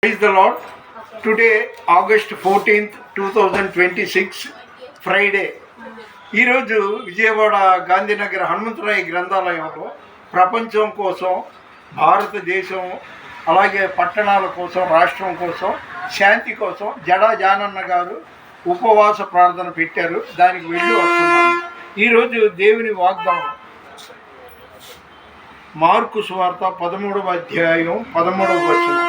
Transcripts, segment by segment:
Praise the Lord. Today, August 14th, 2026, Friday. ఈరోజు విజయవాడ గాంధీనగర్ హనుమంతరాయ గ్రంథాలయంలో ప్రపంచం కోసం, భారతదేశం, అలాగే పట్టణాల కోసం, రాష్ట్రం కోసం, శాంతి కోసం జడా జానన్న గారు ఉపవాస ప్రార్థన పెట్టారు. దానికి వెళ్ళి వస్తున్నాను. ఈరోజు దేవుని వాగ్దానం మార్కు సువార్త 13వ అధ్యాయం 13వ వచనం.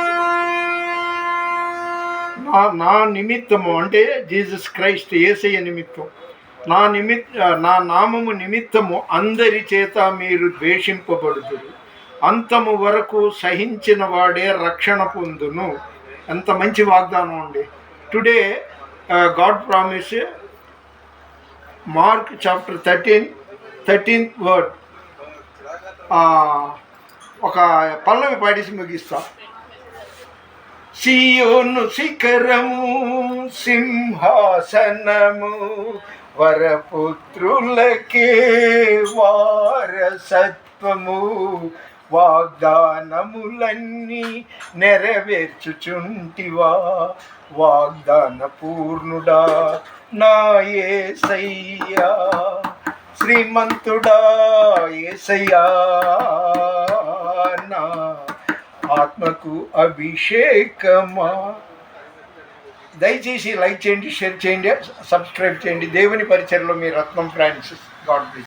నా నిమిత్తము అంటే జీసస్ క్రైస్ట్ యేసయ్య నిమిత్తం, నా నామము నిమిత్తము అందరి చేత మీరు ద్వేషింపబడుదురు, అంతము వరకు సహించిన వాడే రక్షణ పొందును. ఎంత మంచి వాగ్దానం అండి. Today God promise, mark chapter 13th word. ఒక పల్లవి పాడేసి ముగిస్తా. సియోను శిఖరము సింహాసనము, వరపుత్రులకే వారసత్వము, వాగ్దానములన్నీ నెరవేర్చుచుంటివా వాగ్దాన పూర్ణుడా నా యేసయ్యా, శ్రీమంతుడా యేసయ్యా, నా ఆత్మకు అభిషేకమా. దయచేసి లైక్ చేయండి, షేర్ చేయండి, సబ్స్క్రైబ్ చేయండి. దేవుని పరిచయంలో మీ రత్నం ఫ్రాన్సిస్. God bless.